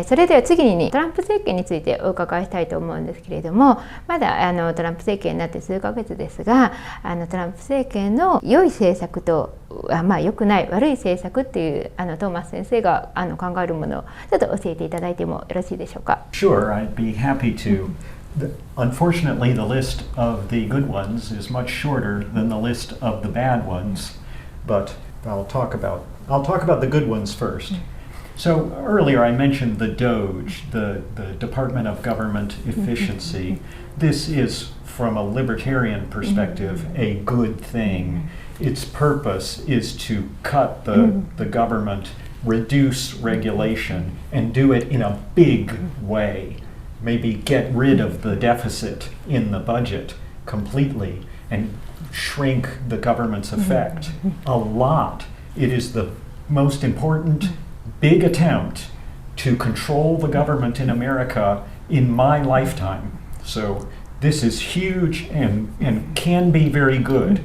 それでは次にトランプ政権についてお伺いしたいと思うんですけれども、まだトランプ政権になって数ヶ月ですが、トランプ政権の良い政策と良くない悪い政策っていうトーマス先生が考えるものをちょっと教えていただいてもよろしいでしょうか。 Sure, I'd be happy to. Unfortunately, the list of the good ones is much shorter than the list of the bad ones, but I'll talk about the good ones first. So earlier I mentioned the DOGE, the Department of Government Efficiency. This is, from a libertarian perspective, a good thing. Its purpose is to cut the government, reduce regulation, and do it in a big way. Maybe get rid of the deficit in the budget completely and shrink the government's effect a lot. It is the most important big attempt to control the government in America in my lifetime. So this is huge and can be very good.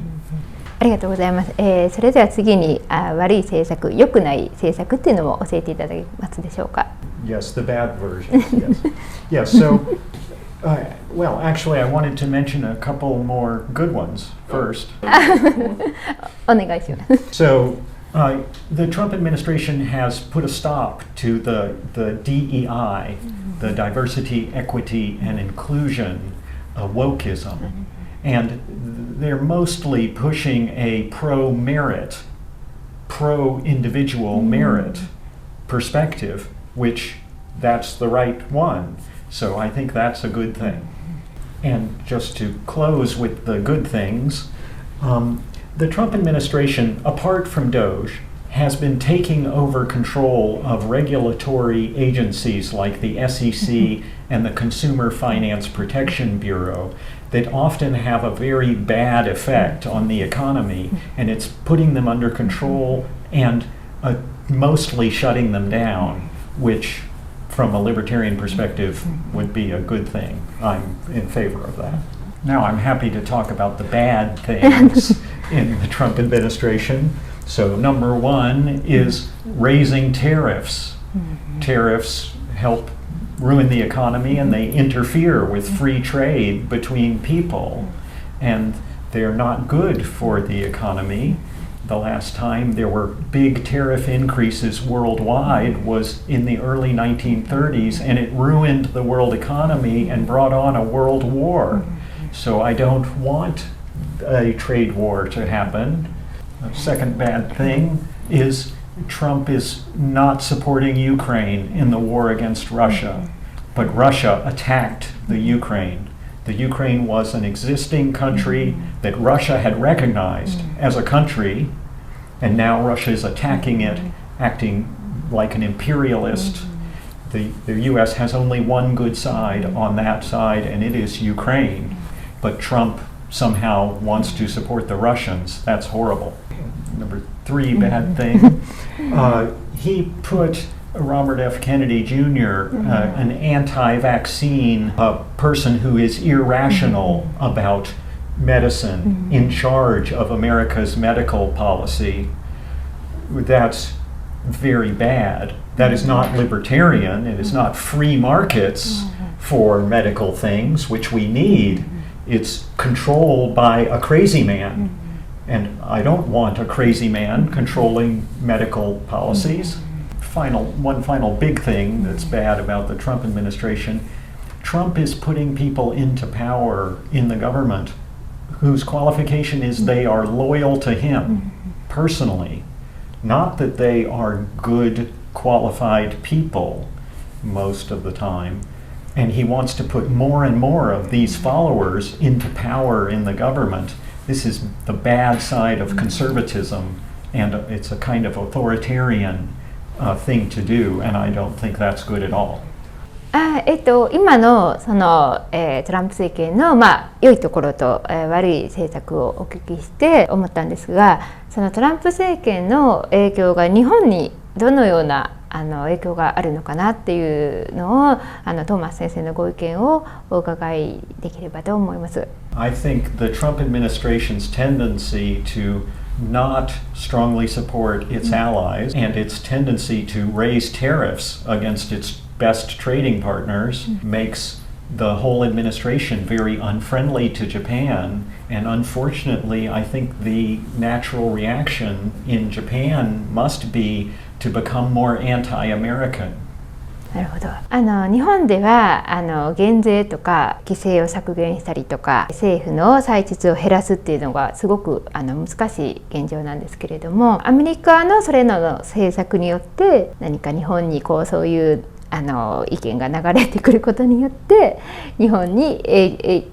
ありがとうございます。それでは次に悪い政策、良くない政策っていうのも教えていただけますでしょうか。Yes, the bad version. Yes. So, well, actually, I wanted to mention a couple more good ones first. お願いします。So, the Trump administration has put a stop to the DEI, the diversity, equity, and inclusion wokeism. And they're mostly pushing a pro-merit, pro-individual merit perspective, which that's the right one. So I think that's a good thing. And just to close with the good things, the Trump administration, apart from DOGE, has been taking over control of regulatory agencies like the SEC and the Consumer Finance Protection Bureau that often have a very bad effect on the economy, and it's putting them under control and mostly shutting them down, which from a libertarian perspective would be a good thing. I'm in favor of that. Now I'm happy to talk about the bad things in the Trump administration. So number one is raising tariffs. Tariffs help ruin the economy and they interfere with free trade between people. And they're not good for the economy. The last time there were big tariff increases worldwide was in the early 1930s, and it ruined the world economy and brought on a world war. So I don't want a trade war to happen. The second bad thing is Trump is not supporting Ukraine in the war against Russia, but Russia attacked the Ukraine. The Ukraine was an existing country that Russia had recognized as a country, and now Russia is attacking it, acting like an imperialist. The US has only one good side on that side, and it is Ukraine. But Trump somehow wants to support the Russians. That's horrible. Number three bad thing, he put Robert F. Kennedy Jr., an anti-vaccine person who is irrational about medicine, in charge of America's medical policy. That's very bad. That is not libertarian. It is not free markets for medical things, which we need. It's controlled by a crazy man. And I don't want a crazy man controlling medical policies. One final big thing that's bad about the Trump administration, Trump is putting people into power in the government whose qualification is they are loyal to him personally, not that they are good, qualified people most of the time. And he wants to put more and more of these followers into power in the government. This is the bad side of conservatism, and it's a kind of authoritarian thing to do, and I don't think that's good at all. 今のその、トランプ政権の、良いところと、悪い政策をお聞きして思ったんですが、そのトランプ政権の影響が日本にどのような影響があるのかなっていうのをトーマス先生のご意見をお伺いできればと思います。I think the Trump administration's tendency to not strongly support its allies, and its tendency to raise tariffs against its best trading partners makes the whole administration very unfriendly to Japan. And unfortunately, I think the natural reaction in Japan must be to become more anti-American. なるほど。日本では減税とか規制を削減したりとか政府の歳出を減らすっていうのがすごく難しい現状なんですけれども、アメリカのそれらの政策によって何か日本にそういう意見が流れてくることによって日本にい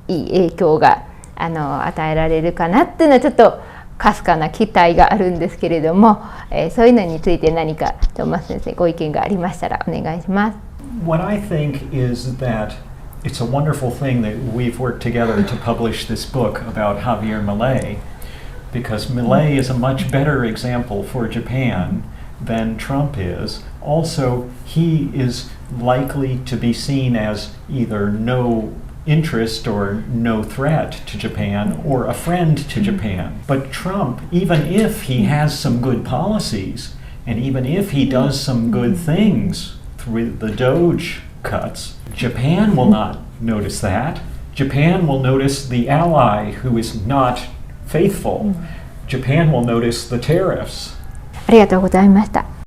い影響が与えられるかなっていうのはちょっとかすかな期待があるんですけれども、そういうのについて何かトーマス先生ご意見がありましたらお願いします。What I think is that it's a wonderful thing that we've worked together to publish this book about Javier Milei, because Milei is a much better example for Japan than Trump is. Also, he is likely to be seen as either no interest or no threat to Japan or a friend to Japan. But Trump, even if he has some good policies and even if he does some good things through the Doge cuts, Japan will not notice that. Japan will notice the ally who is not faithful. Japan will notice the tariffs. ありがとうございました。